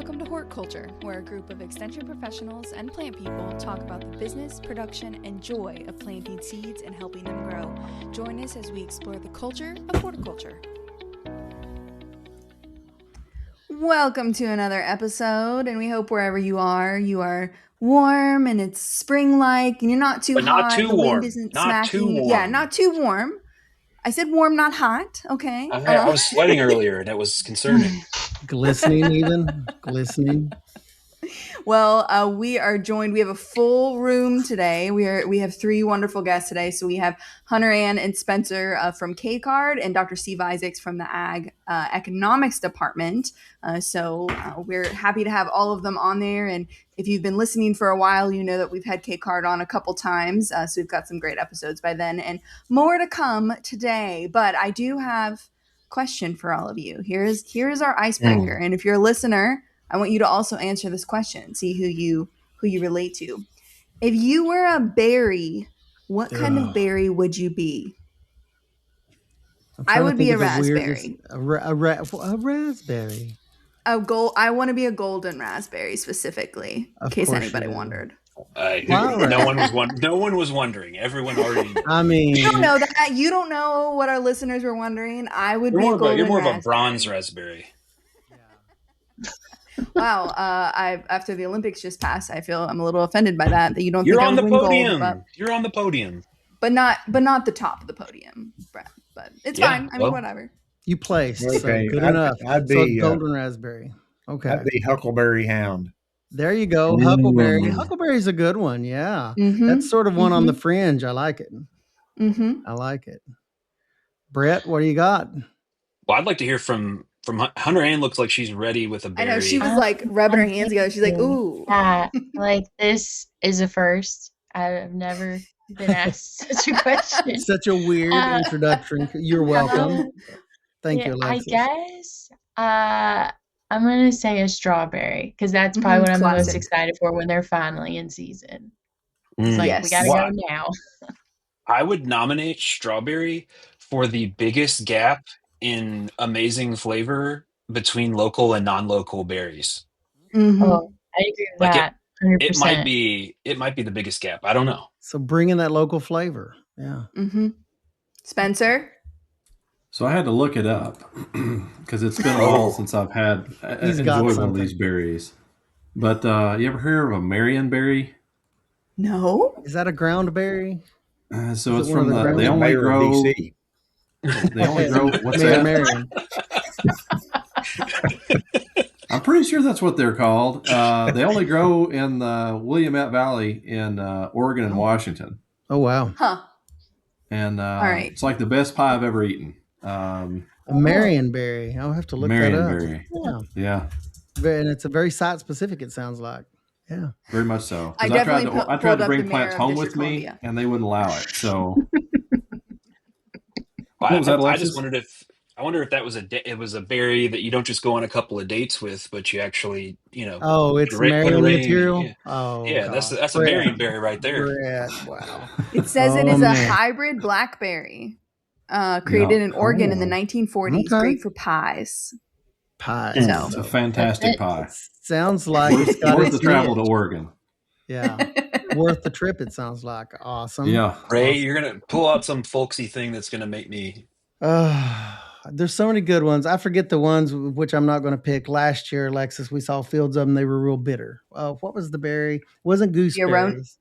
Welcome to Hort Culture, where a group of extension professionals and plant people talk about the business, production, and joy of planting seeds and helping them grow. Join us as we explore the culture of horticulture. Welcome to another episode, and we hope wherever you are warm and it's spring-like, and you're not too but hot. Not too the warm. Wind isn't Not smacking too you. warm. Yeah, not too warm. I said warm, not hot. Okay. I was sweating earlier. That was concerning. Glistening even. Glistening. Well, we are joined. We have a full room today. We have three wonderful guests today. So we have Hunter Ann and Spencer from KCARD and Dr. Steve Isaacs from the Ag Economics Department. So we're happy to have all of them on there. And if you've been listening for a while, you know that we've had KCARD on a couple times. So we've got some great episodes by then and more to come today. But I do have a question for all of you. Here's our icebreaker. And if you're a listener, I want you to also answer this question. See who you relate to. If you were a berry, what kind of berry would you be? I would be a raspberry. A raspberry. I want to be a golden raspberry specifically, in case anybody wondered. No one was wondering. Everyone already. I mean, you don't know that. You don't know what our listeners were wondering. I would be a golden raspberry. You're more of a bronze raspberry. Wow, after the Olympics just passed, I feel I'm a little offended by that you don't. You're think on I the would podium. Win gold, You're on the podium, but not the top of the podium, Brett. But it's fine. I mean, whatever. You placed. Okay, so good enough. I'd be golden raspberry. Okay, I'd be Huckleberry Hound. There you go, Huckleberry. Huckleberry's a good one. Yeah, that's sort of one on the fringe. I like it. I like it. Brett, what do you got? Well, I'd like to hear from Hunter Ann. Looks like she's ready with a berry. I know she was like rubbing her hands together. She's like, "Ooh, like this is a first. I've never been asked such a question. Such a weird introduction. You're welcome. Thank you, Alexis. I guess I'm gonna say a strawberry because that's probably what I'm most excited for when they're finally in season. It's like we gotta go now. I would nominate strawberry for the biggest gap in amazing flavor between local and non-local berries. Oh, I agree with that. 100%. It might be the biggest gap. I don't know. So bring in that local flavor. Yeah. Spencer. So I had to look it up because it's been a while since I've had enjoyed one of these berries. But you ever hear of a Marionberry? No. Is that a ground berry? So it's from they only grow. DC. They only grow. What's that? Marion. I'm pretty sure that's what they're called. They only grow in the Willamette Valley in Oregon and Washington. Oh wow! Huh. And all right. It's like the best pie I've ever eaten. A Marionberry. I'll have to look that up. Marionberry. Yeah. And it's a very site specific. It sounds like. Yeah. Very much so. I tried to bring plants home with me, and they wouldn't allow it. So. I just wondered if that was it was a berry that you don't just go on a couple of dates with, but you actually, Oh, it's Marion material. Yeah. Oh, yeah, God. that's a Marionberry right there. Wow. It says it is a hybrid blackberry, created in Oregon in the 1940s. Okay. Great for pies. So it's a fantastic pie. Sounds like it's worth the travel to Oregon. Yeah. Worth the trip, it sounds like. Awesome. Yeah. Ray, you're going to pull out some folksy thing that's going to make me... There's so many good ones. I forget the ones which I'm not going to pick. Last year, Alexis, we saw fields of them. They were real bitter. What was the berry? It wasn't gooseberries.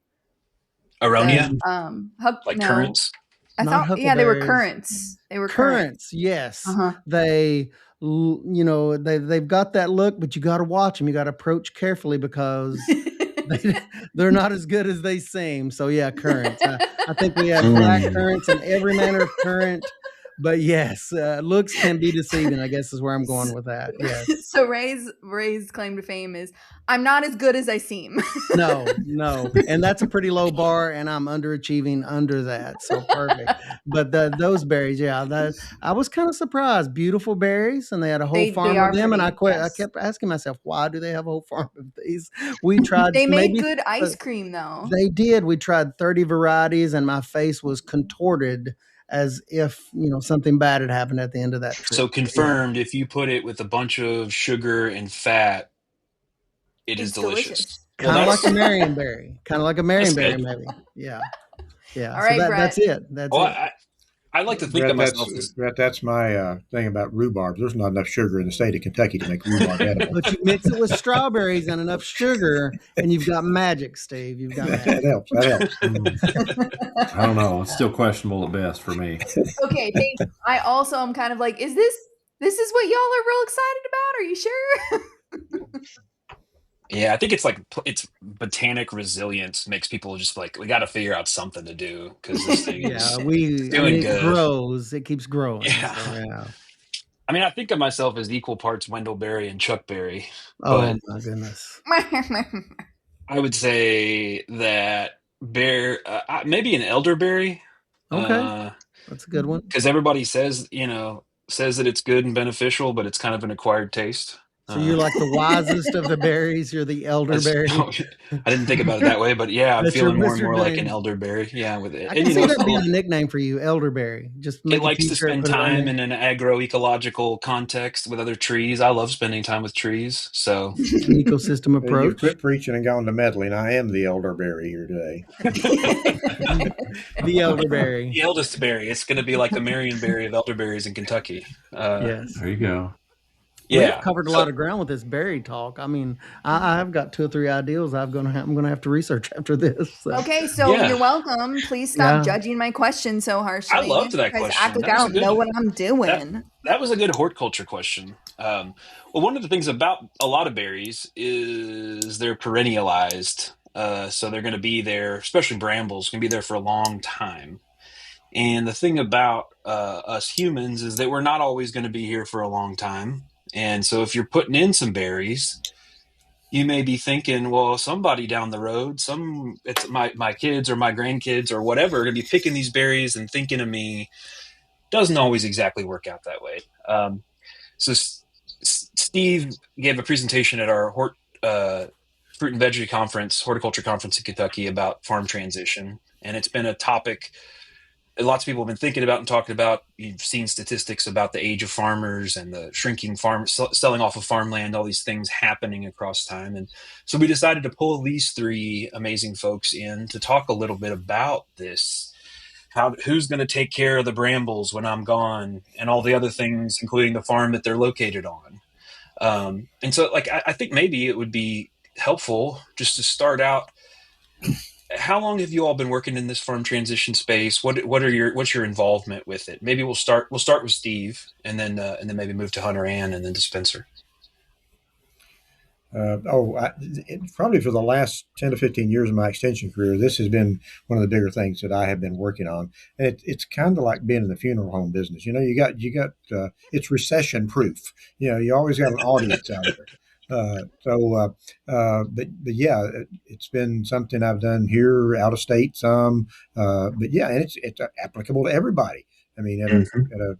Aronia? Currants? I thought, they were currants. They were currants. Yes. They've got that look, but you got to watch them. You got to approach carefully because... they're not as good as they seem. So yeah, currants. I think we have black currants and every manner of currant. But yes, looks can be deceiving, I guess is where I'm going with that. Yes. So Ray's claim to fame is, I'm not as good as I seem. No. And that's a pretty low bar, and I'm underachieving under that. So perfect. But those berries, I was kind of surprised. Beautiful berries, and they had a whole farm of them. And I kept asking myself, why do they have a whole farm of these? We tried. They made good ice cream, though. They did. We tried 30 varieties, and my face was contorted as if, something bad had happened at the end of that trip. So confirmed, if you put it with a bunch of sugar and fat, It is delicious. Kind of like a Marionberry. Kind of like a Marionberry, maybe. Yeah. Yeah. All right, Brett. That's it. That's it. I like to think of myself as Brett, that's my thing about rhubarb. There's not enough sugar in the state of Kentucky to make rhubarb edible. But you mix it with strawberries and enough sugar, and you've got magic, Steve. You've got magic. That helps. I don't know. It's still questionable at best for me. Okay, I also am kind of like, is this what y'all are real excited about? Are you sure? Yeah, I think it's botanic resilience makes people just like, we got to figure out something to do because this thing is doing good. It grows. It keeps growing. Yeah. So, yeah. I mean, I think of myself as equal parts Wendellberry and Chuckberry. Oh my goodness! I would say that maybe an elderberry. Okay, that's a good one. Because everybody says that it's good and beneficial, but it's kind of an acquired taste. So you're like the wisest of the berries. You're the elderberry. I didn't think about it that way, but yeah, I'm feeling more and more like an elderberry. Yeah, with it. I can see that being a nickname for you, elderberry. Just it likes to spend time in an agroecological context with other trees. I love spending time with trees. So an ecosystem approach. You've quit preaching and gone to meddling. I am the elderberry here today. The elderberry, the eldest berry. It's going to be like the Marionberry of elderberries in Kentucky. Yes, there you go. Yeah, we've covered a lot of ground with this berry talk. I mean, I've got 2 or 3 ideas I'm going to have to research after this. So. Okay, so you're welcome. Please stop judging my question so harshly. I loved that question. Act like I don't know what I'm doing. That was a good horticulture question. Well, one of the things about a lot of berries is they're perennialized. So they're going to be there, especially brambles, going to be there for a long time. And the thing about us humans is that we're not always going to be here for a long time. And so if you're putting in some berries, you may be thinking, well, somebody down the road, it's my kids or my grandkids or whatever, are going to be picking these berries and thinking of me. Doesn't always exactly work out that way. So Steve gave a presentation at our fruit and veggie conference, horticulture conference in Kentucky about farm transition. And it's been a topic lots of people have been thinking about and talking about. You've seen statistics about the age of farmers and the shrinking selling off of farmland, all these things happening across time. And so we decided to pull these 3 amazing folks in to talk a little bit about this. Who's going to take care of the brambles when I'm gone and all the other things, including the farm that they're located on. And so I think maybe it would be helpful just to start out. How long have you all been working in this farm transition space? What's your involvement with it? Maybe we'll start with Steve, and then maybe move to Hunter Ann, and then to Spencer. Probably for the last 10 to 15 years of my extension career, this has been one of the bigger things that I have been working on. And it's kind of like being in the funeral home business. You got it's recession proof. You always got an audience out there. But yeah, it's been something I've done here, out of state, some, but yeah, and it's applicable to everybody. I mean, at a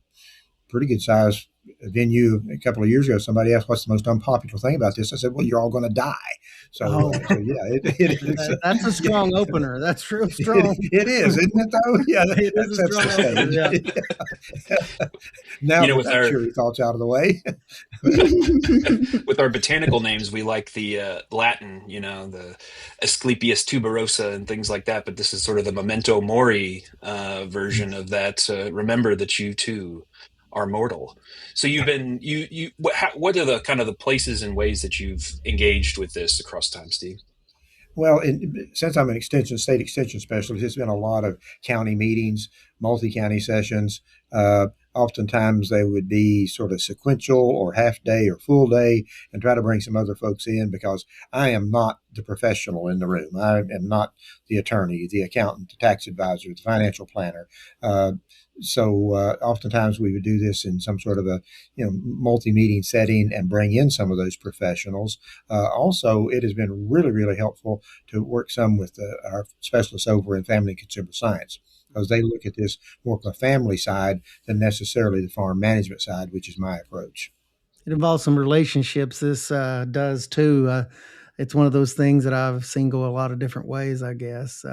pretty good size venue a couple of years ago, somebody asked, "What's the most unpopular thing about this?" I said, "Well, you're all going to die." So yeah, that's a strong opener. That's real strong. It is, isn't it? Though, yeah, that's the stage. Yeah. Now with our cheery thoughts out of the way, with our botanical names, we like the Latin, the Asclepias tuberosa and things like that. But this is sort of the memento mori version of that. Remember that you too are mortal. So you've been what are the kind of the places and ways that you've engaged with this across time, Steve? Well, since I'm an state extension specialist, it's been a lot of county meetings, multi-county sessions. Oftentimes they would be sort of sequential or half day or full day, and try to bring some other folks in because I am not the professional in the room. I am not the attorney, the accountant, the tax advisor, the financial planner. So oftentimes we would do this in some sort of a multi-meeting setting and bring in some of those professionals. Also, it has been really, really helpful to work some with our specialists over in family and consumer science, because they look at this more from a family side than necessarily the farm management side, which is my approach. It involves some relationships. This does too. It's one of those things that I've seen go a lot of different ways, I guess.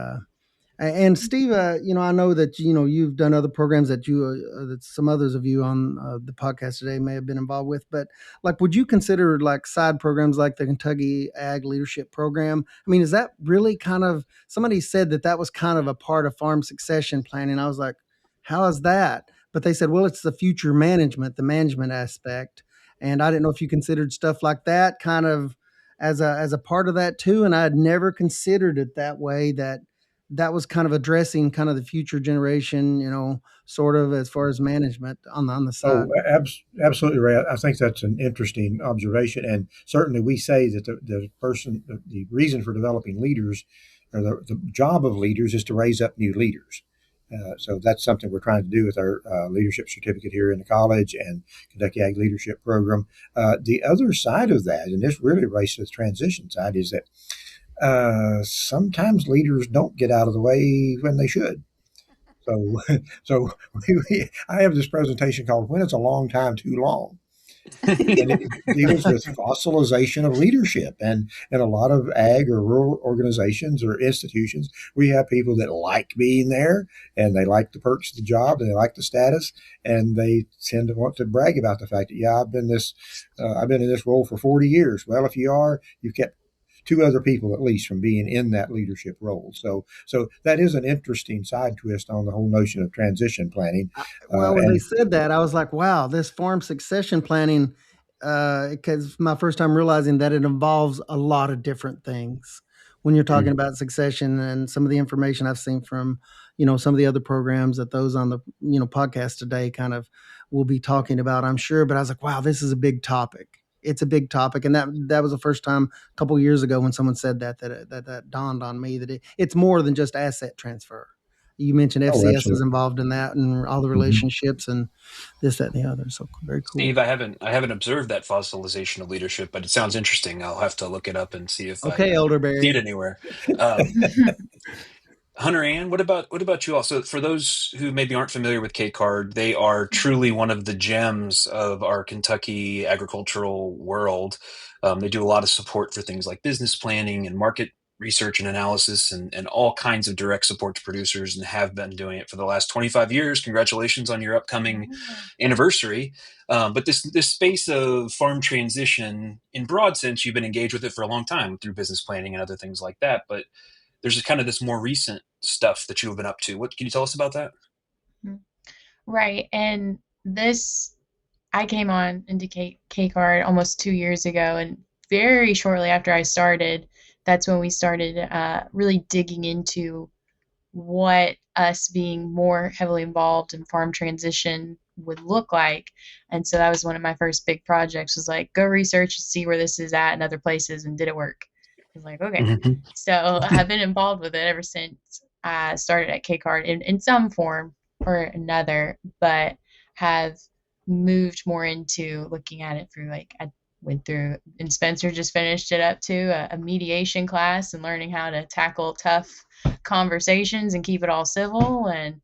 And Steve, I know that you've done other programs that that some others of you on the podcast today may have been involved with. But like, would you consider like side programs like the Kentucky Ag Leadership Program? I mean, is that really kind of, somebody said that was kind of a part of farm succession planning? I was like, how is that? But they said, well, it's the future management, the management aspect. And I didn't know if you considered stuff like that kind of as a part of that too. And I had never considered it that way, that was kind of addressing kind of the future generation, sort of as far as management on the side. Oh, absolutely right. I think that's an interesting observation, and certainly we say that the reason for developing leaders, or the job of leaders, is to raise up new leaders. So that's something we're trying to do with our leadership certificate here in the college and Kentucky Ag Leadership Program. The other side of that, and this really relates to the transition side, is that sometimes leaders don't get out of the way when they should. So, so I have this presentation called "When It's a Long Time Too Long," and it deals with fossilization of leadership. And in a lot of ag or rural organizations or institutions, we have people that like being there and they like the perks of the job and they like the status, and they tend to want to brag about the fact that, yeah, I've been in this role for 40 years. Well, if you are, you've kept two other people at least from being in that leadership role. So that is an interesting side twist on the whole notion of transition planning. Well, when they said that, I was like, wow, this farm succession planning, because my first time realizing that it involves a lot of different things when you're talking about succession, and some of the information I've seen from, some of the other programs that those on the, podcast today kind of will be talking about, I'm sure. But I was like, wow, this is a big topic. It's a big topic. And that was the first time a couple of years ago when someone said that dawned on me that it's more than just asset transfer. You mentioned FCS is involved in that, and all the relationships and this, that, and the other. So very cool. Steve, I haven't observed that fossilization of leadership, but it sounds interesting. I'll have to look it up and see if I see it anywhere. Hunter Ann, what about you all? So for those who maybe aren't familiar with KCARD, they are truly one of the gems of our Kentucky agricultural world. They do a lot of support for things like business planning and market research and analysis, and all kinds of direct support to producers, and have been doing it for the last 25 years. Congratulations on your upcoming anniversary. But this space of farm transition, in broad sense, you've been engaged with it for a long time through business planning and other things like that. But there's kind of this more recent stuff that you have been up to. What can you tell us about that? Right. And I came on into KCARD almost 2 years ago, and very shortly after I started, that's when we started really digging into what us being more heavily involved in farm transition would look like. And so that was one of my first big projects, was like, go research and see where this is at in other places, and did it work? I was like, okay. So I've been involved with it ever since I started at KCARD in some form or another, but have moved more into looking at it through, like, I went through, and Spencer just finished it up too, a mediation class, and learning how to tackle tough conversations and keep it all civil. And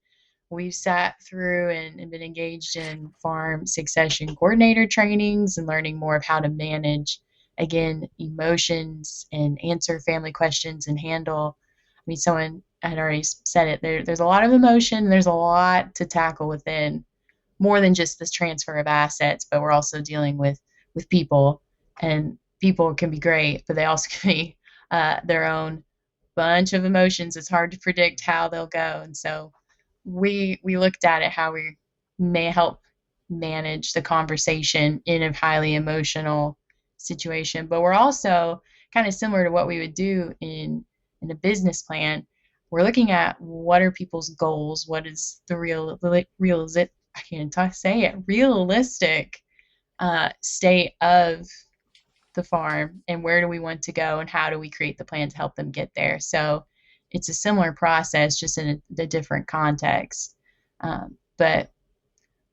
we've sat through and been engaged in farm succession coordinator trainings, and learning more of how to manage, again, emotions and answer family questions and handle. I mean, someone had already said it. There's a lot of emotion. There's a lot to tackle within, more than just this transfer of assets, but we're also dealing with people, and people can be great, but they also can be their own bunch of emotions. It's hard to predict how they'll go. And so we looked at it, how we may help manage the conversation in a highly emotional situation. But we're also kind of similar to what we would do in a business plan. We're looking at, what are people's goals? What is the realistic state of the farm, and where do we want to go, and how do we create the plan to help them get there? So it's a similar process, just in a different context. But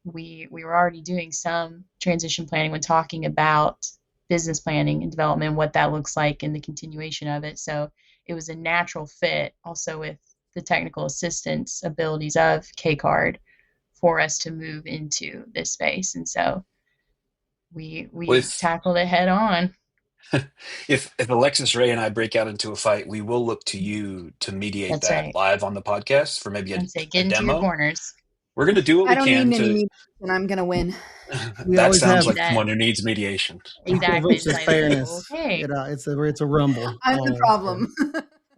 we were already doing some transition planning when talking about business planning and development, what that looks like, and the continuation of it. So it was a natural fit also with the technical assistance abilities of KCARD for us to move into this space. And so we tackled it head on. If Alexis Ray and I break out into a fight, we will look to you to mediate That's that right. live on the podcast for maybe I'd say a get into your demo. corners. We're going to do what I we don't need can any to. mediation. I'm gonna win. We That always sounds have like That someone who needs mediation. equal exactly. It's versus like, fairness. okay. It's a rumble. I'm the problem.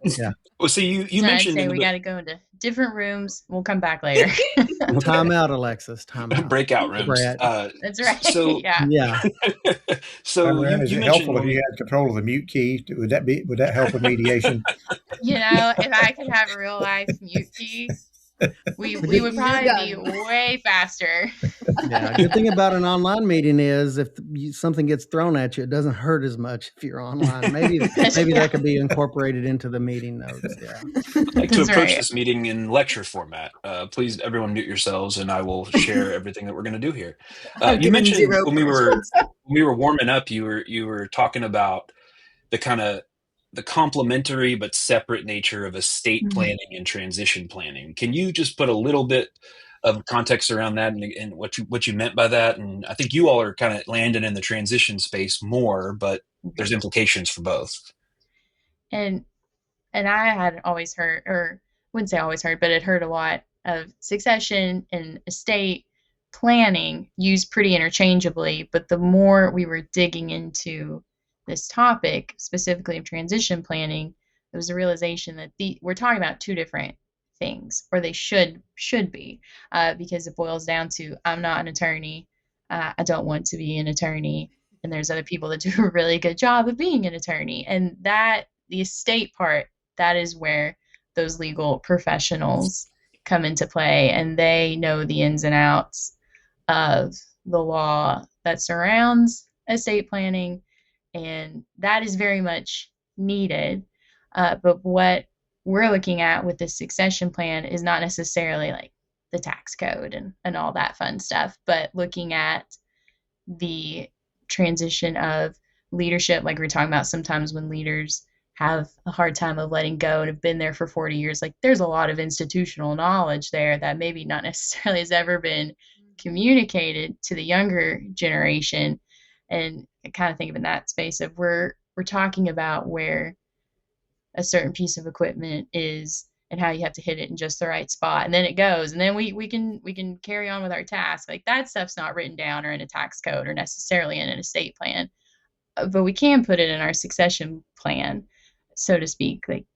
Yeah. Well, see, you So I'd mentioned say in we the got to go into different rooms. We'll come back later. Time out, Alexis. Time out. breakout rooms. Brad. That's right. So Yeah. Yeah. so Is you it mentioned helpful if when you we had control of the mute key? Would that help with mediation? If I could have a real life mute key, we would probably be way faster. Yeah. Good thing about an online meeting is if something gets thrown at you, it doesn't hurt as much if you're online. Maybe that could be incorporated into the meeting notes. Yeah. I'd like to That's approach right. this meeting in lecture format. Please, everyone, mute yourselves, and I will share everything that we're going to do here. You mentioned when we were warming up, you were talking about the kind of the complementary but separate nature of estate planning and transition planning. Can you just put a little bit of context around that and what you meant by that? And I think you all are kind of landing in the transition space more, but there's implications for both. And I had always heard, or wouldn't say always heard, but had heard a lot of succession and estate planning used pretty interchangeably. But the more we were digging into this topic, specifically of transition planning, there was a realization that we're talking about two different things, or they should be, because it boils down to I'm not an attorney. I don't want to be an attorney. And there's other people that do a really good job of being an attorney. And that the estate part, that is where those legal professionals come into play, and they know the ins and outs of the law that surrounds estate planning, and that is very much needed. But what we're looking at with the succession plan is not necessarily like the tax code and all that fun stuff, but looking at the transition of leadership, like we were talking about sometimes when leaders have a hard time of letting go and have been there for 40 years. Like there's a lot of institutional knowledge there that maybe not necessarily has ever been communicated to the younger generation. And I kind of think of in that space of we're talking about where a certain piece of equipment is and how you have to hit it in just the right spot. And then it goes, and then we can carry on with our task. Like that stuff's not written down or in a tax code or necessarily in an estate plan, but we can put it in our succession plan, so to speak, like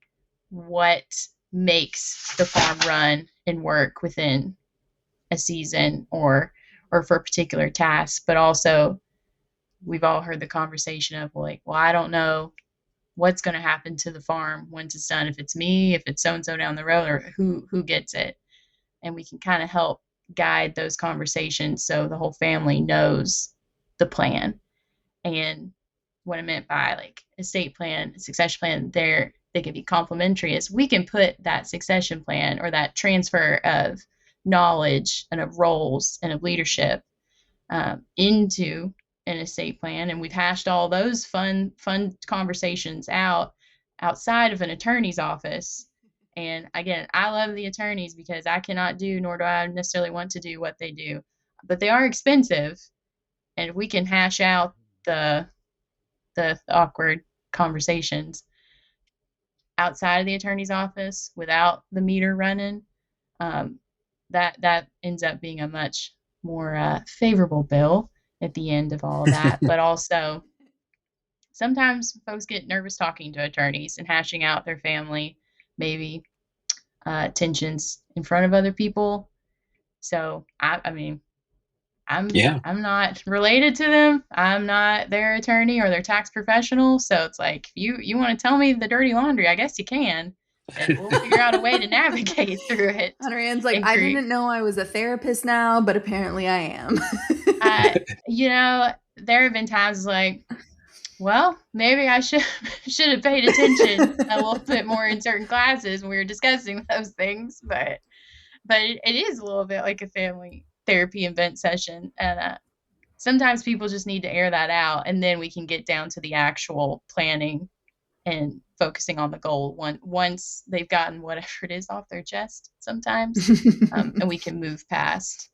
what makes the farm run and work within a season or for a particular task. But also we've all heard the conversation of like, well, I don't know what's going to happen to the farm once it's done, if it's me, if it's so-and-so down the road, or who gets it. And we can kind of help guide those conversations so the whole family knows the plan. And what I meant by like estate plan, succession plan, they can be complementary, is we can put that succession plan or that transfer of knowledge and of roles and of leadership into an estate plan. And we've hashed all those fun conversations outside of an attorney's office. And again, I love the attorneys because I cannot do, nor do I necessarily want to do what they do, but they are expensive. And if we can hash out the awkward conversations outside of the attorney's office without the meter running, that ends up being a much more favorable bill at the end of all of that. But also, sometimes folks get nervous talking to attorneys and hashing out their family, maybe tensions in front of other people. So I mean, I'm not related to them. I'm not their attorney or their tax professional. So it's like, you want to tell me the dirty laundry, I guess you can. And we'll figure out a way to navigate through it. Hunter Ann's like, I didn't know I was a therapist now, but apparently I am. There have been times like, well, maybe I should have paid attention a little bit more in certain classes when we were discussing those things. But it is a little bit like a family therapy and vent session. And sometimes people just need to air that out, and then we can get down to the actual planning and focusing on the goal once they've gotten whatever it is off their chest sometimes, and we can move past.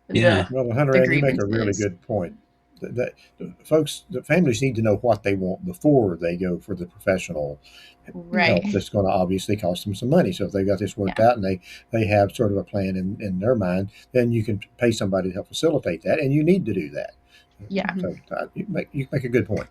Well, Hunter, you make a really good point. the families need to know what they want before they go for the professional Right. help. That's going to obviously cost them some money. So if they've got this worked Yeah. out and they have sort of a plan in their mind, then you can pay somebody to help facilitate that, and you need to do that. Yeah. So you make a good point.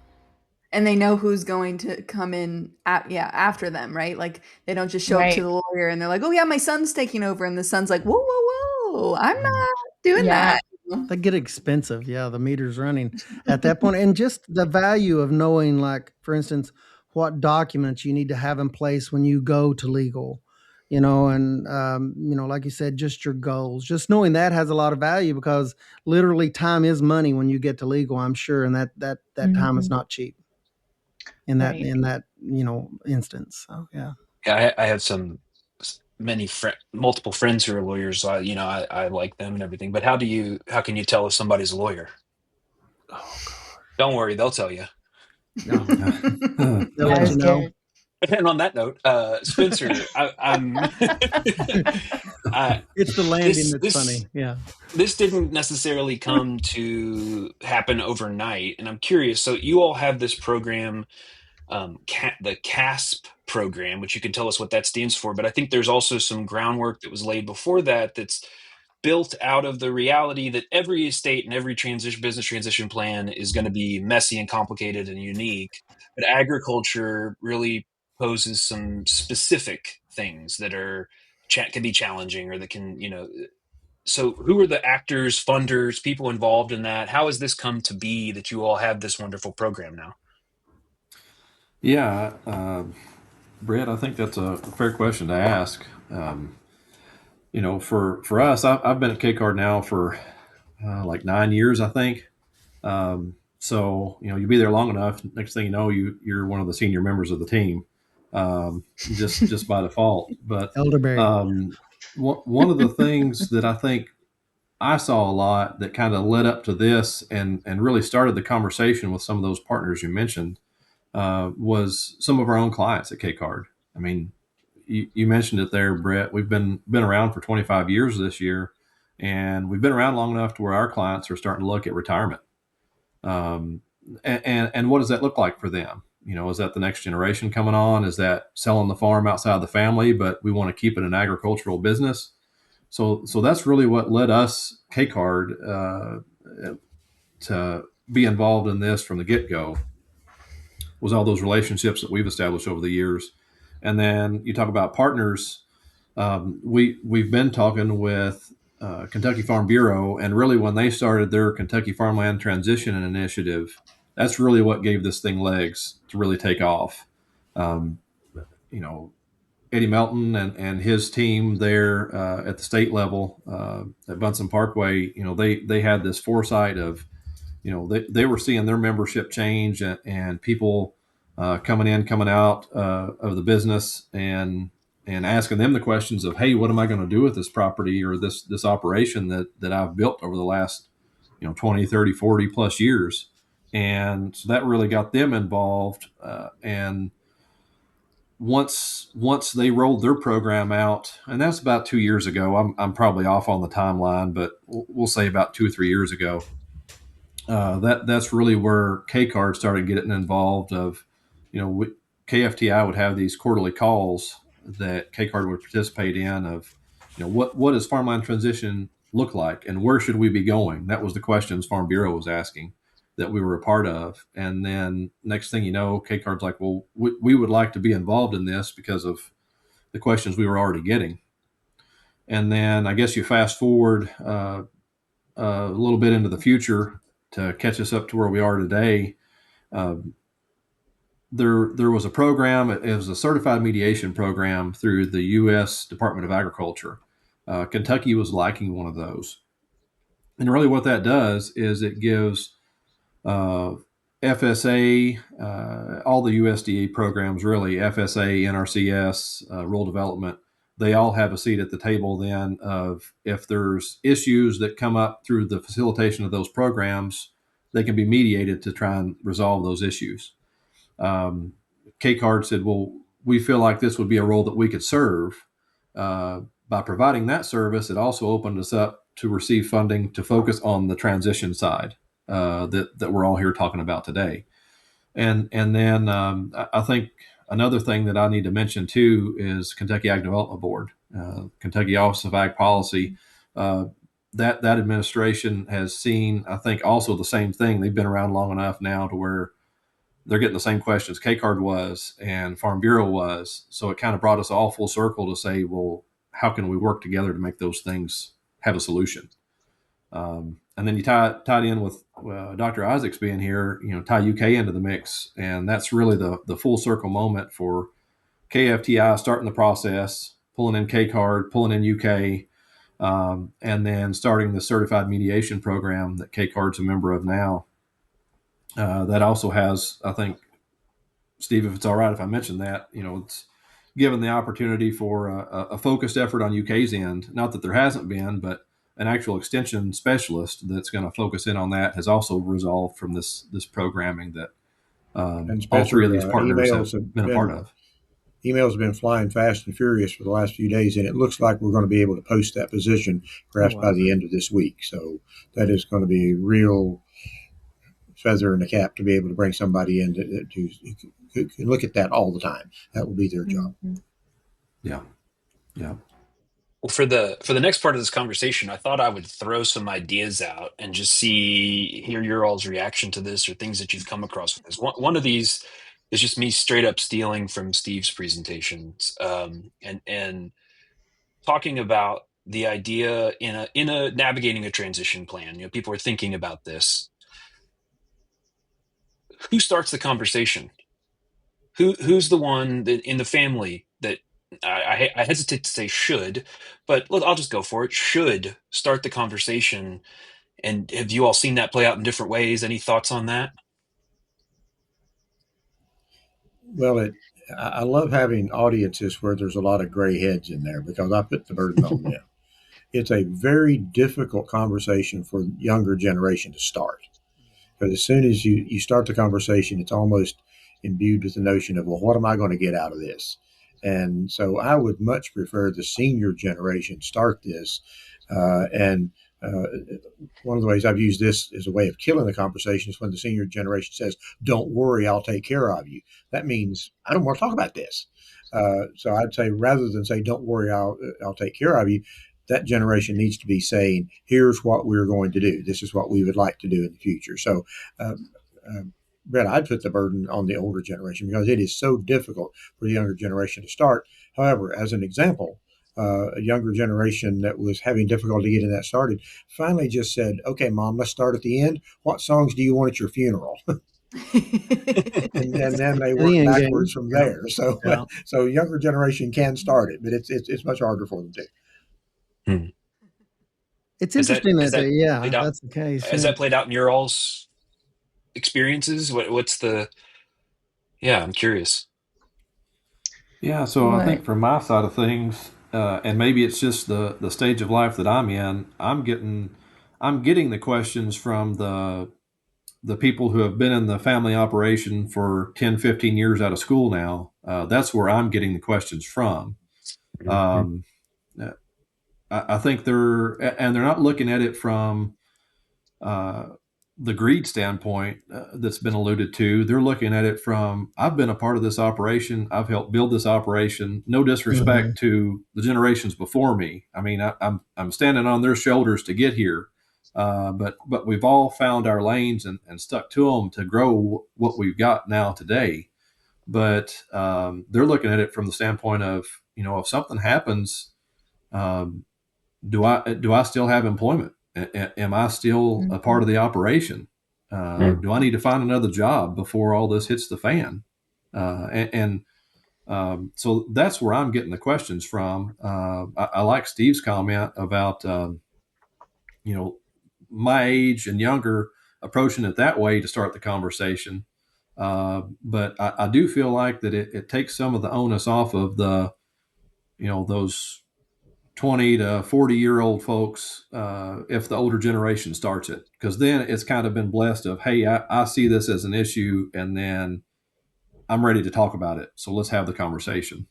And they know who's going to come in after them, right? Like they don't just show up to Right. the lawyer and they're like, "Oh yeah, my son's taking over," and the son's like, "Whoa, whoa, whoa, I'm not doing Yeah. that." They get expensive. Yeah, the meter's running at that point. And just the value of knowing, like, for instance, what documents you need to have in place when you go to legal, and, like you said, just your goals. Just knowing that has a lot of value because literally time is money when you get to legal, I'm sure. And that time is Mhm. not cheap in that, Right. instance. So, yeah. Yeah, I have multiple friends who are lawyers. So I like them and everything. But how can you tell if somebody's a lawyer? Oh, God. Don't worry, they'll tell you. No, they'll That let was you know. good. And on that note, Spencer, I'm It's the landing this that's this funny. Yeah. this didn't necessarily come to happen overnight, and I'm curious. So you all have this program, the CASP program, which you can tell us what that stands for. But I think there's also some groundwork that was laid before that that's built out of the reality that every estate and every business transition plan is going to be messy and complicated and unique. But agriculture really poses some specific things that can be challenging, or that can, so who are the actors, funders, people involved in that? How has this come to be that you all have this wonderful program now? Yeah, Brett, I think that's a fair question to ask. For us, I've been at KCARD now for like 9 years, I think. So you'll be there long enough. Next thing you know, you're one of the senior members of the team, just by default. But Elderberry. one of the things that I think I saw a lot that kind of led up to this and really started the conversation with some of those partners you mentioned was some of our own clients at KCARD. I mean, you mentioned it there, Brett. We've been around for 25 years this year, and we've been around long enough to where our clients are starting to look at retirement. Um, and what does that look like for them? Is that the next generation coming on? Is that selling the farm outside the family, but we want to keep it an agricultural business? So that's really what led us, KCARD, to be involved in this from the get go. Was all those relationships that we've established over the years, and then you talk about partners. We've been talking with Kentucky Farm Bureau, and really when they started their Kentucky Farmland Transition Initiative, that's really what gave this thing legs to really take off. Um, you know, Eddie Melton and his team there at the state level at Bunsen Parkway, they had this foresight of, they were seeing their membership change and people coming in, coming out of the business and asking them the questions of, hey, what am I going to do with this property or this operation that I've built over the last, 20, 30, 40 plus years. And so that really got them involved. And once they rolled their program out, and that's about 2 years ago, I'm probably off on the timeline, but we'll say about 2 or 3 years ago, that's really where KCARD started getting involved. Of, KFTI would have these quarterly calls that KCARD would participate in. Of, what does farmland transition look like, and where should we be going? That was the questions Farm Bureau was asking that we were a part of. And then next thing you know, KCARD's like, well, we would like to be involved in this because of the questions we were already getting. And then I guess you fast forward a little bit into the future to catch us up to where we are today. Uh, there was a program. It was a certified mediation program through the U.S. Department of Agriculture. Kentucky was liking one of those, and really what that does is it gives uh, FSA, all the USDA programs, really FSA, NRCS, rural development. They all have a seat at the table then of if there's issues that come up through the facilitation of those programs, they can be mediated to try and resolve those issues. KCARD said, well, we feel like this would be a role that we could serve. By providing that service, it also opened us up to receive funding to focus on the transition side. that we're all here talking about today. And then I think another thing that I need to mention too is Kentucky Ag Development Board, Kentucky Office of Ag Policy. Uh, that administration has seen, I think, also the same thing. They've been around long enough now to where they're getting the same questions KCARD was and Farm Bureau was. So it kind of brought us all full circle to say, well, how can we work together to make those things have a solution? And then you tie it in with Dr. Isaacs being here, tie UK into the mix. And that's really the full circle moment for KFTI starting the process, pulling in KCARD, pulling in UK, and then starting the certified mediation program that KCARD's a member of now. That also has, I think, Steve, if it's all right if I mention that, it's given the opportunity for a focused effort on UK's end. Not that there hasn't been, but an actual extension specialist that's going to focus in on that has also resolved from this programming that And all Spencer, three of these partners have been a part of. Emails have been flying fast and furious for the last few days, and it looks like we're going to be able to post that position perhaps by the end of this week. So that is going to be a real feather in the cap to be able to bring somebody in to look at that all the time. That will be their job. Yeah. Well, for the next part of this conversation, I thought I would throw some ideas out and just hear your all's reaction to this or things that you've come across with this. One of these is just me straight up stealing from Steve's presentations, and talking about the idea in a navigating a transition plan. People are thinking about this. Who starts the conversation? Who's the one that in the family that I hesitate to say should, but I'll just go for it. Should start the conversation. And have you all seen that play out in different ways? Any thoughts on that? Well, I love having audiences where there's a lot of gray heads in there because I put the burden on them. It's a very difficult conversation for younger generation to start. Because as soon as you start the conversation, it's almost imbued with the notion of, well, what am I going to get out of this? And so I would much prefer the senior generation start this. And one of the ways I've used this as a way of killing the conversation is when the senior generation says, don't worry, I'll take care of you. That means I don't want to talk about this. So I'd say rather than say, don't worry, I'll take care of you, that generation needs to be saying, here's what we're going to do. This is what we would like to do in the future. So, Brett, I'd put the burden on the older generation because it is so difficult for the younger generation to start. However, as an example, a younger generation that was having difficulty getting that started finally just said, okay, Mom, let's start at the end. What songs do you want at your funeral? and then they work backwards from there. So, so younger generation can start it, but it's much harder for them to. It's interesting that's the case. Has that played out in your all's experiences? What's the? Yeah, I'm curious. Yeah, so I think from my side of things, and maybe it's just the stage of life that I'm in, I'm getting the questions from the people who have been in the family operation for 10, 15 years out of school now. That's where I'm getting the questions from. I think they're not looking at it from the greed standpoint that's been alluded to. They're looking at it from, I've been a part of this operation. I've helped build this operation. No disrespect to the generations before me. I mean, I'm standing on their shoulders to get here. But we've all found our lanes and stuck to them to grow what we've got now today. But they're looking at it from the standpoint of, if something happens, do I still have employment? Am I still a part of the operation? Do I need to find another job before all this hits the fan? So that's where I'm getting the questions from. I like Steve's comment about, my age and younger approaching it that way to start the conversation. But I do feel like that it takes some of the onus off of those 20 to 40-year-old folks, if the older generation starts it, because then it's kind of been blessed of, hey, I see this as an issue, and then I'm ready to talk about it. So let's have the conversation.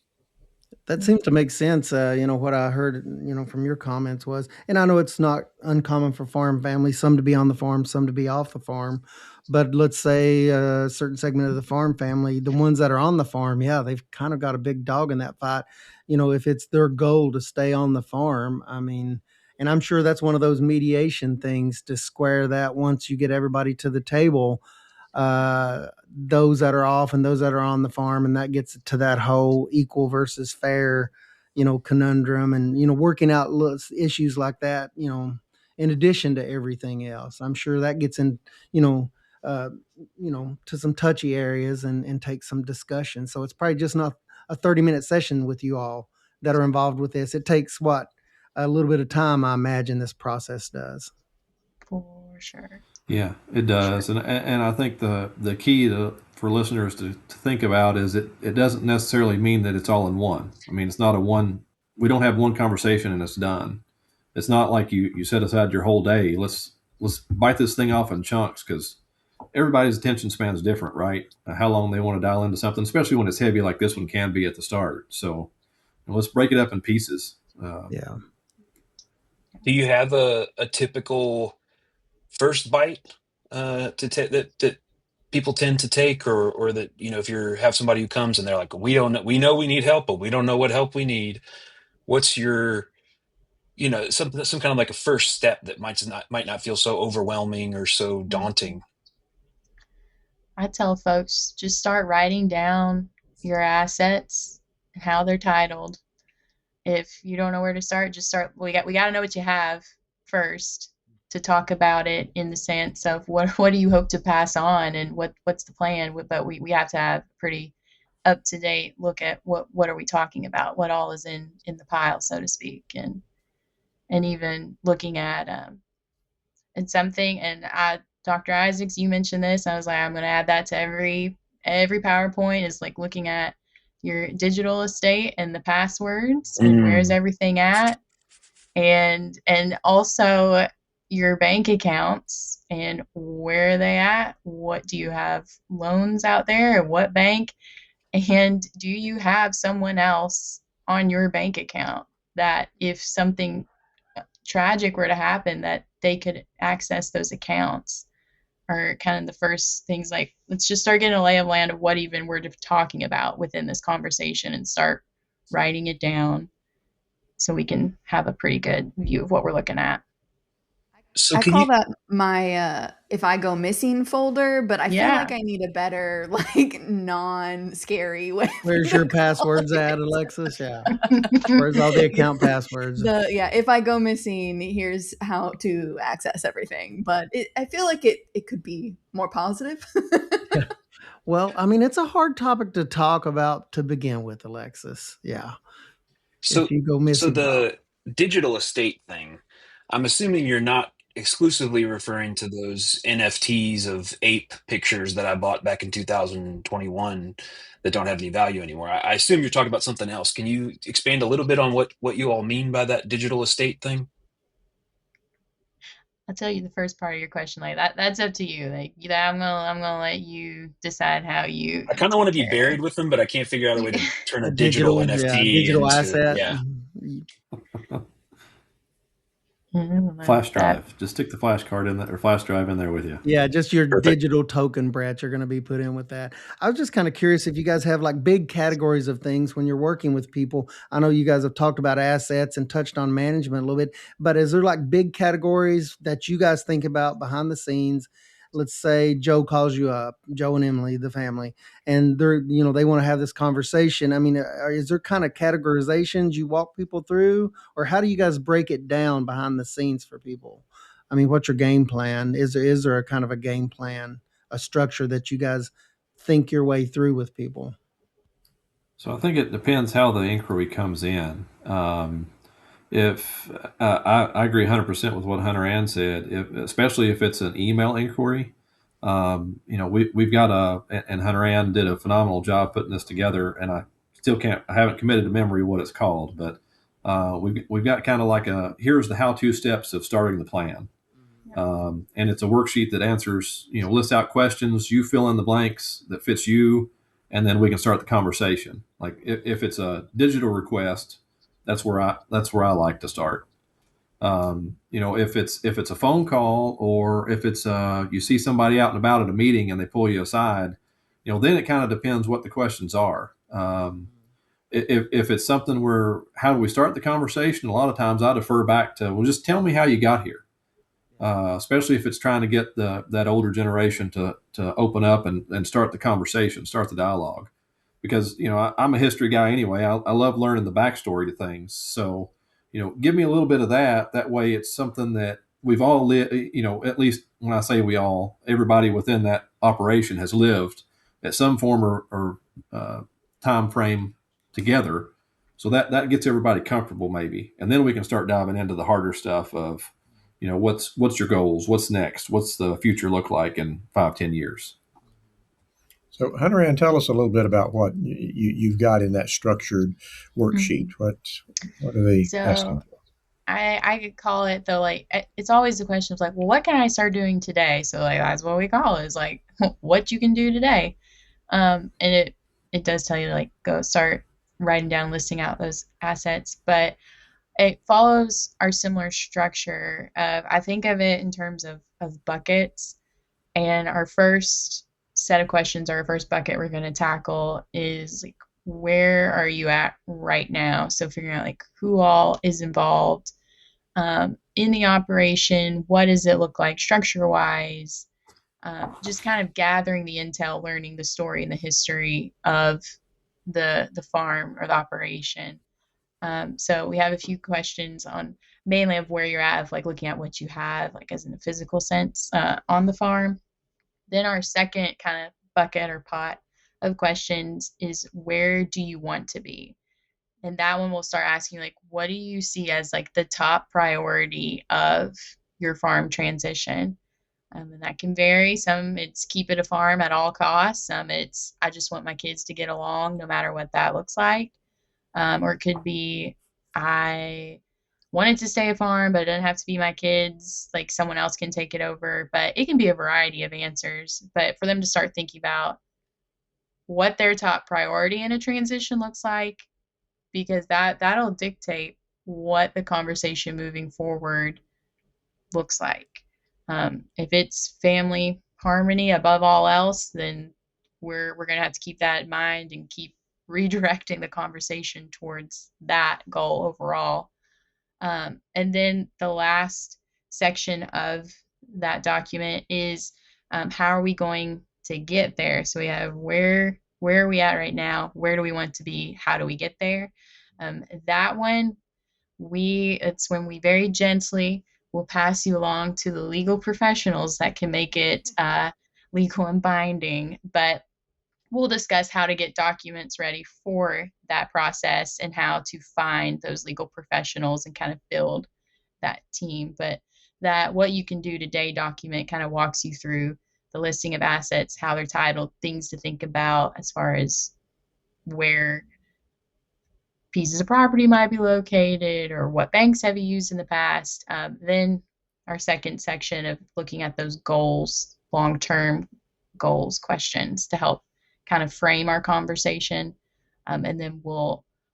That seems to make sense. What I heard, from your comments was, and I know it's not uncommon for farm families, some to be on the farm, some to be off the farm. But let's say a certain segment of the farm family, the ones that are on the farm, yeah, they've kind of got a big dog in that fight. If it's their goal to stay on the farm, I mean, and I'm sure that's one of those mediation things to square that once you get everybody to the table, those that are off and those that are on the farm, and that gets to that whole equal versus fair, conundrum, and working out issues like that. In addition to everything else, I'm sure that gets in, you know, uh, to some touchy areas and takes some discussion. So it's probably just not a 30-minute session with you all that are involved with this. It takes what, a little bit of time, I imagine this process does. For sure. Yeah, it does, and I think the key for listeners to think about is it doesn't necessarily mean that it's all in one. I mean, it's not a one. We don't have one conversation and it's done. It's not like you set aside your whole day. Let's bite this thing off in chunks because everybody's attention span is different, right? How long they want to dial into something, especially when it's heavy like this one can be at the start. So let's break it up in pieces. Yeah. Do you have a typical first bite that people tend to take, or that if you have somebody who comes and they're like, we know we need help, but we don't know what help we need. What's your some kind of like a first step that might not feel so overwhelming or so daunting? I tell folks just start writing down your assets and how they're titled. If you don't know where to start, just start. We got to know what you have first to talk about it in the sense of what do you hope to pass on and what's the plan. But we have to have a pretty up to date look at what are we talking about, what all is in the pile, so to speak, and even looking at and something. And Dr. Isaacs, you mentioned this. I was like, I'm going to add that to every PowerPoint, is like looking at your digital estate and the passwords and where's everything at, and also your bank accounts and where are they at, what do you have loans out there at what bank, and do you have someone else on your bank account that if something tragic were to happen that they could access those accounts, are kind of the first things. Like, let's just start getting a lay of land of what even we're talking about within this conversation and start writing it down so we can have a pretty good view of what we're looking at. So I can you call that my if I go missing folder, but I feel like I need a better, like, non-scary way. Where's your passwords at, Alexis? Yeah. Where's all the account passwords? If I go missing, here's how to access everything. But I feel like it could be more positive. Well, I mean, it's a hard topic to talk about to begin with, Alexis. Yeah. so If you go so missing. the digital estate thing, I'm assuming you're not exclusively referring to those NFTs of ape pictures that I bought back in 2021 that don't have any value anymore. I assume you're talking about something else. Can you expand a little bit on what you all mean by that digital estate thing? I'll tell you the first part of your question. Like that's up to you. Like, I'm gonna let you decide how you I kind of want take to be care of buried with them, but I can't figure out a way to turn a A digital yeah, NFT digital into, asset. yeah. Flash drive. Just stick the flash card in there, or flash drive in there with you. Yeah, just your Perfect. digital token, Brett, you're going to be put in with that. I was just kind of curious if you guys have like big categories of things when you're working with people. I know you guys have talked about assets and touched on management a little bit, but is there like big categories that you guys think about behind the scenes? Let's say Joe calls you up, Joe and Emily, the family, and they want to have this conversation. I mean, is there kind of categorizations you walk people through, or how do you guys break it down behind the scenes for people? I mean, what's your game plan? Is there a kind of a game plan, a structure that you guys think your way through with people? So I think it depends how the inquiry comes in. If I agree 100% with what Hunter Ann said, especially if it's an email inquiry. We've got and Hunter Ann did a phenomenal job putting this together, and I haven't committed to memory what it's called, but we've got kind of like here's the how-to steps of starting the plan. And it's a worksheet that lists out questions. You fill in the blanks that fits you, and then we can start the conversation. Like if it's a digital request, that's where I like to start. If it's a phone call, or if it's you see somebody out and about at a meeting and they pull you aside, then it kind of depends what the questions are. If it's something where, how do we start the conversation? A lot of times I defer back to, well, just tell me how you got here. Especially if it's trying to get that older generation to open up and start the conversation, start the dialogue. Because, I'm a history guy anyway. I love learning the backstory to things. So, give me a little bit of that. That way it's something that we've all lived, at least when I say we all, everybody within that operation has lived at some form or time frame together. So that gets everybody comfortable maybe. And then we can start diving into the harder stuff of, what's your goals? What's next? What's the future look like in 5-10 years? So, Hunter Ann, tell us a little bit about what you've got in that structured worksheet. What are they asking So for? I could call it though, like it's always the question of like, well, what can I start doing today? So like that's what we call it, is like what you can do today. And it does tell you to like go start writing down, listing out those assets, but it follows our similar structure of, I think of it in terms of buckets. And our first set of questions, our first bucket we're going to tackle is like, where are you at right now? So figuring out like who all is involved in the operation, what does it look like structure wise, just kind of gathering the intel, learning the story and the history of the farm or the operation. So we have a few questions on mainly of where you're at, of like looking at what you have, like as in a physical sense, on the farm. Then our second kind of bucket or pot of questions is, where do you want to be? And that one will start asking like, what do you see as like the top priority of your farm transition? And that can vary. Some it's keep it a farm at all costs. Some it's I just want my kids to get along no matter what that looks like. Or it could be, I wanted to stay a farm, but it doesn't have to be my kids. Like someone else can take it over. But it can be a variety of answers. But for them to start thinking about what their top priority in a transition looks like, because that'll dictate what the conversation moving forward looks like. If it's family harmony above all else, then we're going to have to keep that in mind and keep redirecting the conversation towards that goal overall. And then the last section of that document is, how are we going to get there? So we have where are we at right now? Where do we want to be? How do we get there? That one, it's when we very gently will pass you along to the legal professionals that can make it legal and binding. But we'll discuss how to get documents ready for that process and how to find those legal professionals and kind of build that team. But that what you can do today document kind of walks you through the listing of assets, how they're titled, things to think about as far as where pieces of property might be located or what banks have you used in the past. Then our second section of looking at those goals, long-term goals questions to help kind of frame our conversation. And then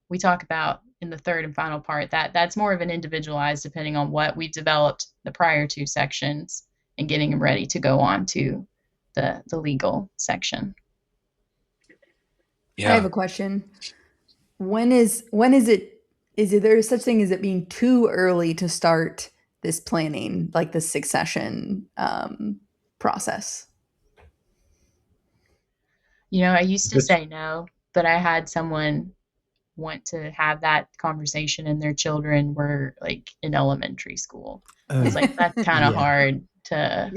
we talk about in the third and final part that's more of an individualized, depending on what we've developed the prior two sections and getting them ready to go on to the legal section. Yeah. I have a question. When is there such thing as it being too early to start this planning, like the succession process? I used to say no, but I had someone want to have that conversation and their children were like in elementary school. It's like that's kind of hard to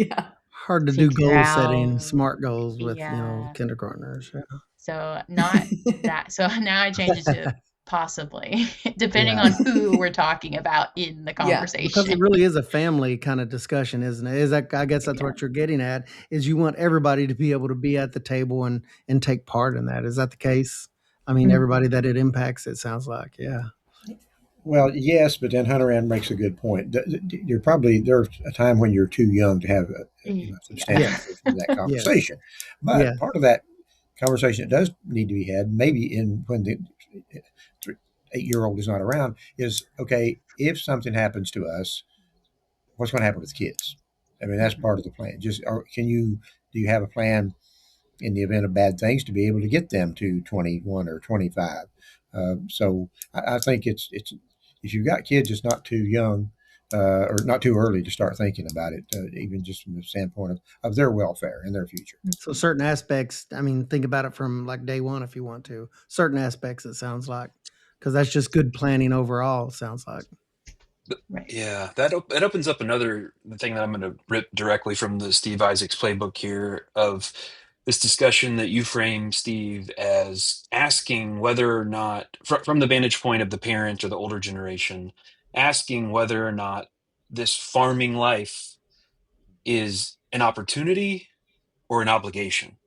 hard to do goal setting, smart goals with kindergartners. Yeah. So not that. So now I change it to possibly, depending on who we're talking about in the conversation. Because it really is a family kind of discussion, isn't it? I guess that's what you're getting at, is you want everybody to be able to be at the table and take part in that. Is that the case? I mean, everybody that it impacts, it sounds like, Well, yes, but then Hunter Ann makes a good point. There's a time when you're too young to have a substantial that conversation. But part of that conversation that does need to be had, maybe when the 8-year-old is not around, is okay. If something happens to us, what's going to happen with the kids? I mean, that's part of the plan. Do you have a plan in the event of bad things to be able to get them to 21 or 25? So I think it's if you've got kids, it's not too young or not too early to start thinking about it, even just from the standpoint of their welfare and their future. So certain aspects, I mean, think about it from like day one if you want to. Certain aspects, it sounds like, because that's just good planning overall. It sounds like. Right. Yeah, that opens up another thing that I'm going to rip directly from the Steve Isaacs playbook here of this discussion that you frame, Steve, as asking whether or not, from the vantage point of the parent or the older generation, asking whether or not this farming life is an opportunity or an obligation,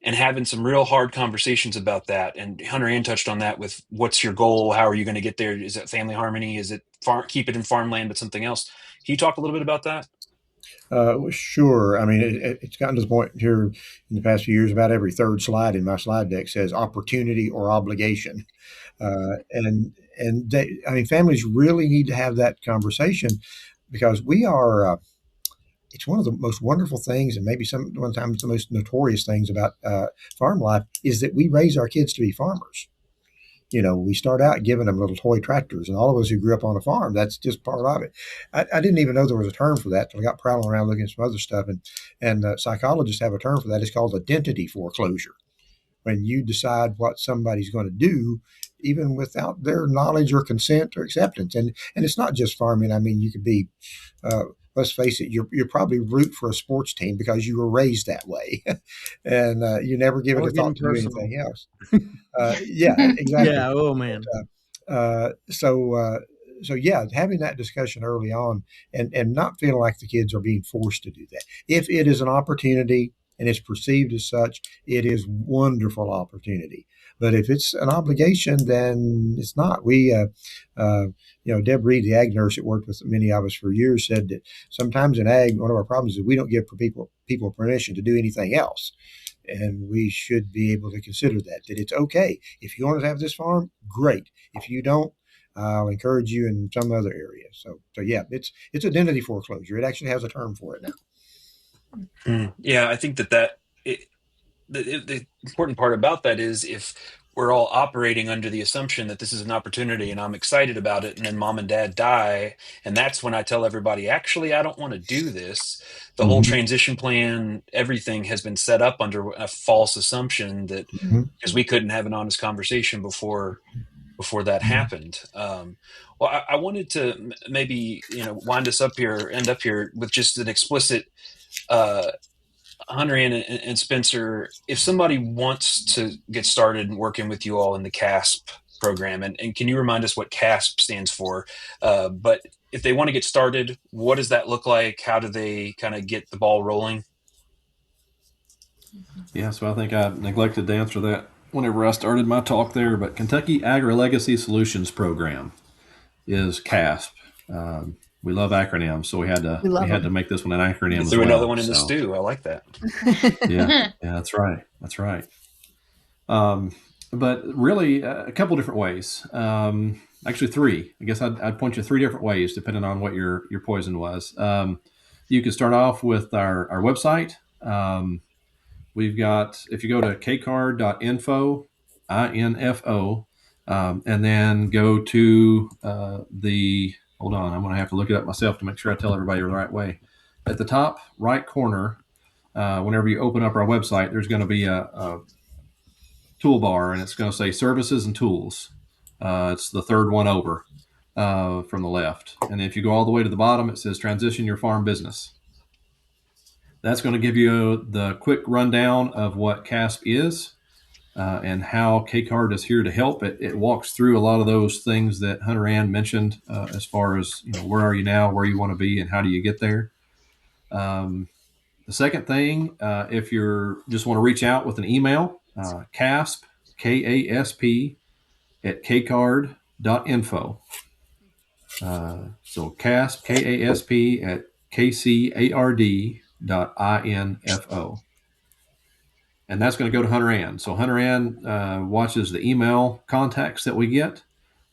and having some real hard conversations about that. And Hunter Ann touched on that with what's your goal? How are you going to get there? Is it family harmony? Is it keep it in farmland, but something else? Can you talk a little bit about that? Sure. I mean, it's gotten to the point here in the past few years, about every third slide in my slide deck says opportunity or obligation. I mean, families really need to have that conversation because we are, it's one of the most wonderful things, and maybe sometimes the most notorious things about farm life is that we raise our kids to be farmers. We start out giving them little toy tractors, and all of us who grew up on a farm, that's just part of it. I didn't even know there was a term for that till I got prowling around looking at some other stuff, and psychologists have a term for that. It's called identity foreclosure. When you decide what somebody's going to do, even without their knowledge or consent or acceptance, and it's not just farming. I mean, you could be. Let's face it, you're probably root for a sports team because you were raised that way, and you never give it a thought to do anything else. Yeah, exactly. Yeah. Oh man. So yeah, having that discussion early on, and not feeling like the kids are being forced to do that. If it is an opportunity and it's perceived as such, it is wonderful opportunity. But if it's an obligation, then it's not. Deb Reed, the ag nurse that worked with many of us for years, said that sometimes in ag, one of our problems is we don't give people permission to do anything else. And we should be able to consider that it's okay. If you want to have this farm, great. If you don't, I'll encourage you in some other area. So yeah, it's identity foreclosure. It actually has a term for it now. Yeah, I think the important part about that is if we're all operating under the assumption that this is an opportunity and I'm excited about it, and then mom and dad die, and that's when I tell everybody, actually, I don't want to do this. The whole transition plan, everything has been set up under a false assumption that because we couldn't have an honest conversation before that happened. Well, I wanted to maybe wind us up here, end up here with just an explicit. Hunter Ann and Spencer, if somebody wants to get started working with you all in the CASP program, and can you remind us what CASP stands for? But if they want to get started, what does that look like? How do they kind of get the ball rolling? Yeah, so I think I neglected to answer that whenever I started my talk there, but Kentucky Agri-Legacy Solutions Program is CASP. We love acronyms, so we had to make this one an acronym as well. Another one in the stew. I like that. yeah, that's right. That's right. But really, a couple different ways. Actually, three. I guess I'd point you 3 different ways, depending on what your poison was. You could start off with our website. We've got, if you go to kcard.info, info, and then go to hold on, I'm going to have to look it up myself to make sure I tell everybody the right way. At the top right corner, whenever you open up our website, there's going to be a toolbar, and it's going to say Services and Tools. It's the third one over from the left. And if you go all the way to the bottom, it says Transition Your Farm Business. That's going to give you the quick rundown of what CASP is and how KCARD is here to help. It walks through a lot of those things that Hunter Ann mentioned as far as where are you now, where you want to be, and how do you get there. The second thing, if you just want to reach out with an email, CASP, KASP, at kcard.info. So CASP, KASP, at KCARD.info. and that's going to go to Hunter Ann. So Hunter Ann watches the email contacts that we get.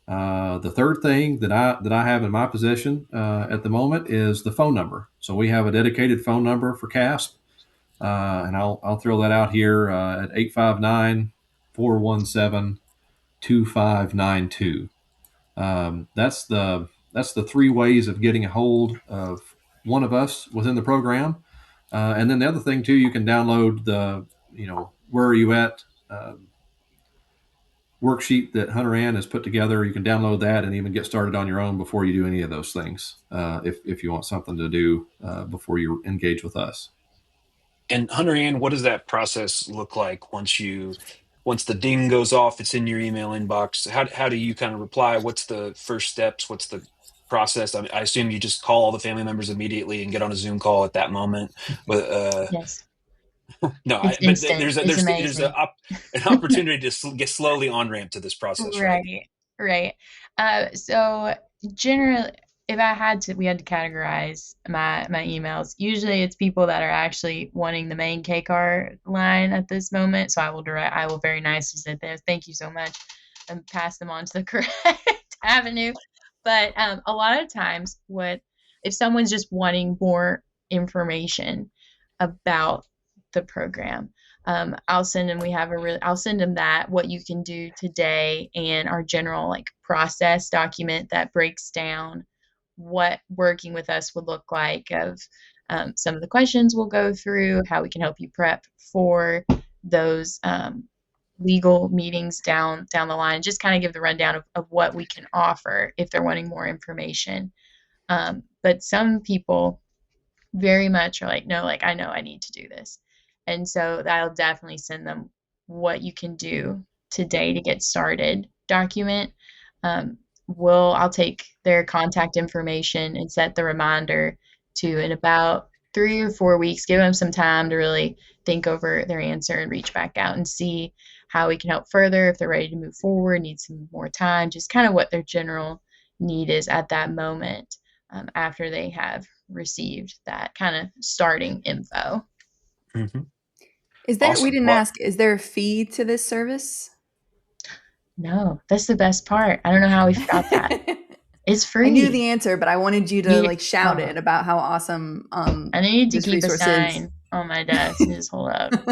The third thing that I have in my possession at the moment is the phone number. So we have a dedicated phone number for CASP, and I'll throw that out here at 859-417-2592. That's the three ways of getting a hold of one of us within the program. And then the other thing too, you can download the where are you at worksheet that Hunter Ann has put together. You can download that and even get started on your own before you do any of those things. If you want something to do before you engage with us. And Hunter Ann, what does that process look like once the ding goes off, it's in your email inbox? How do you kind of reply? What's the first steps? What's the process? I assume you just call all the family members immediately and get on a Zoom call at that moment. But Yes. no, It's but instant. there's It's an amazing. opportunity to get slowly on ramp to this process, right? Right, right. So generally, if I had to, we had to categorize my emails. Usually, it's people that are actually wanting the main KCAR line at this moment. So I will very nicely say this, thank you so much, and pass them on to the correct avenue. But a lot of times, what if someone's just wanting more information about the program? I'll send them. I'll send them that what you can do today and our general like process document that breaks down what working with us would look like. Of some of the questions we'll go through, how we can help you prep for those legal meetings down the line. Just kind of give the rundown of what we can offer if they're wanting more information. But some people very much are like, no, like I know I need to do this. And so that'll definitely send them what you can do today to get started document. I'll take their contact information and set the reminder to in about 3 or 4 weeks, give them some time to really think over their answer and reach back out and see how we can help further if they're ready to move forward, need some more time, just kind of what their general need is at that moment after they have received that kind of starting info. Mm-hmm. We Awesome. didn't ask, is there a fee to this service? No, that's the best part. I don't know how we forgot that. It's free. I knew the answer, but I wanted you to like shout it about how awesome I need to this keep a resource sign is. on my desk and just hold up. No,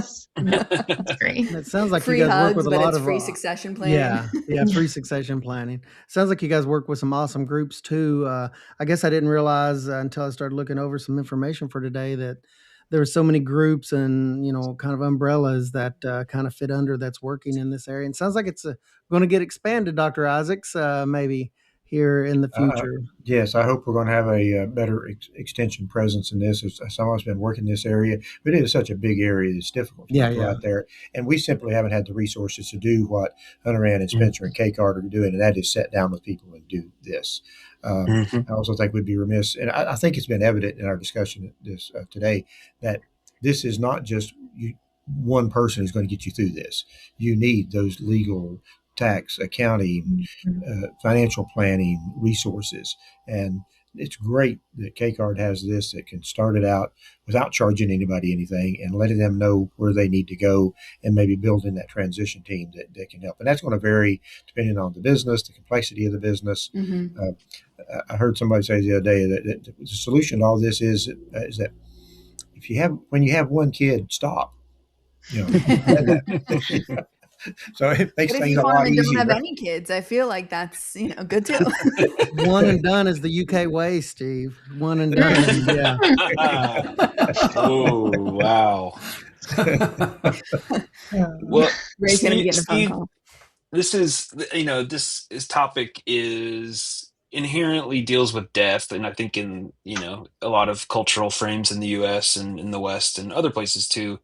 it's free. It sounds like Free you guys hugs, work with a but lot it's of free succession planning. free succession planning. Sounds like you guys work with some awesome groups too. I guess I didn't realize until I started looking over some information for today that there are so many groups and kind of umbrellas that kind of fit under that's working in this area. And sounds like it's going to get expanded, Dr. Isaacs, maybe here in the future. Yes, I hope we're going to have a better extension presence in this. Some of us been working in this area, but it is such a big area. It's difficult to go out there. And we simply haven't had the resources to do what Hunter Ann and Spencer and KCARD are doing, and that is sit down with people and do this. I also think we'd be remiss, and I think it's been evident in our discussion today, that this is not just one person who's going to get you through this. You need those legal, tax, accounting, financial planning resources. And it's great that KCARD has this that can start it out without charging anybody anything and letting them know where they need to go and maybe building that transition team that can help. And that's going to vary depending on the business, the complexity of the business. I heard somebody say the other day that the solution to all this is that when you have one kid, stop. So it makes things a lot easier. If you don't have any kids, I feel like that's good too. One and done is the UK way, Steve. One and done. Yeah. Oh wow. Well, Ray's gonna be getting a phone Steve, call. this topic is inherently deals with death, and I think in a lot of cultural frames in the U.S. and in the West and other places too,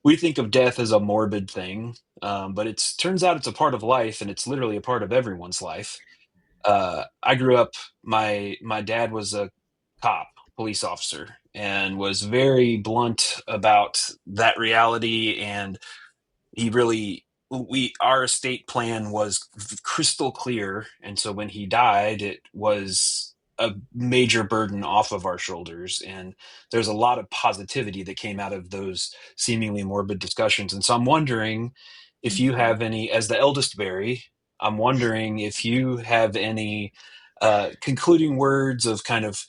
we think of death as a morbid thing, but it turns out it's a part of life, and it's literally a part of everyone's life. I grew up. My dad was a police officer, and was very blunt about that reality. And he really, our estate plan was crystal clear, and so when he died, it was a major burden off of our shoulders. And there's a lot of positivity that came out of those seemingly morbid discussions. And so I'm wondering if you have any, as the eldest Barry, I'm wondering if you have any concluding words of kind of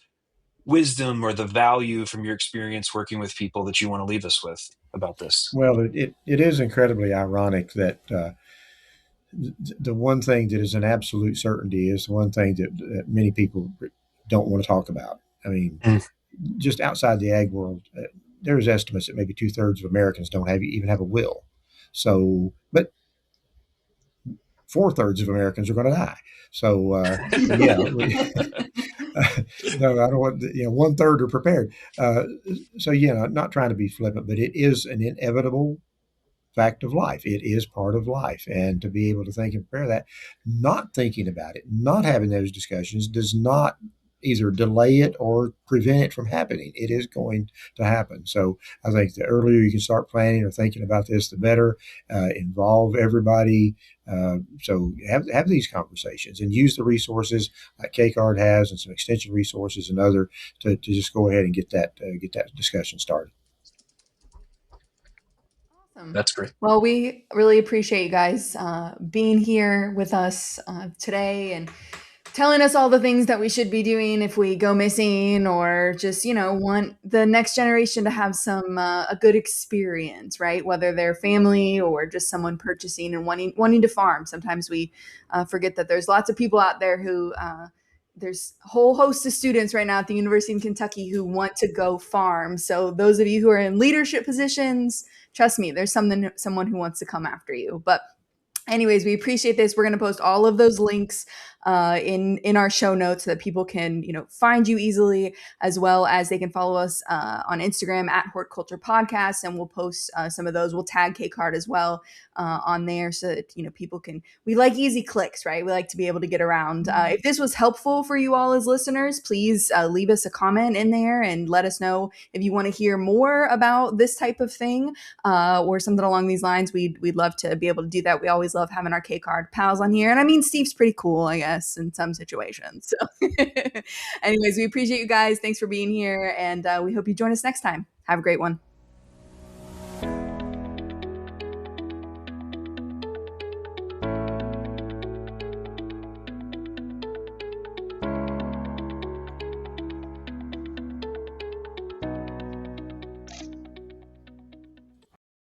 wisdom or the value from your experience working with people that you want to leave us with about this. Well, it is incredibly ironic that the one thing that is an absolute certainty is the one thing that many people don't want to talk about. I mean, just outside the ag world, there's estimates that maybe 2/3 of Americans don't even have a will. So, but 4/3 of Americans are going to die. So yeah, no, I don't want 1/3 are prepared. So not trying to be flippant, but it is an inevitable fact of life. It is part of life. And to be able to think and prepare that, not thinking about it, not having those discussions does not either delay it or prevent it from happening. It is going to happen. So I think the earlier you can start planning or thinking about this, the better. Involve everybody. So have these conversations and use the resources like KCARD has and some extension resources and other to just go ahead and get that discussion started. Awesome. That's great. Well, we really appreciate you guys being here with us today and telling us all the things that we should be doing if we go missing, or just want the next generation to have some a good experience, right? Whether they're family or just someone purchasing and wanting to farm. Sometimes we forget that there's lots of people out there who there's a whole host of students right now at the University of Kentucky who want to go farm. So those of you who are in leadership positions, trust me, there's someone who wants to come after you. But anyways, we appreciate this. We're going to post all of those links in our show notes so that people can find you easily, as well as they can follow us on Instagram at Hort Culture Podcast, and we'll post some of those. We'll tag KCARD as well on there so that people can. We like easy clicks, right? We like to be able to get around. If this was helpful for you all as listeners, please leave us a comment in there and let us know if you want to hear more about this type of thing or something along these lines. We'd love to be able to do that. We always love having our KCARD pals on here, and I mean Steve's pretty cool, I guess, in some situations. So anyways, we appreciate you guys. Thanks for being here, and we hope you join us next time. Have a great one.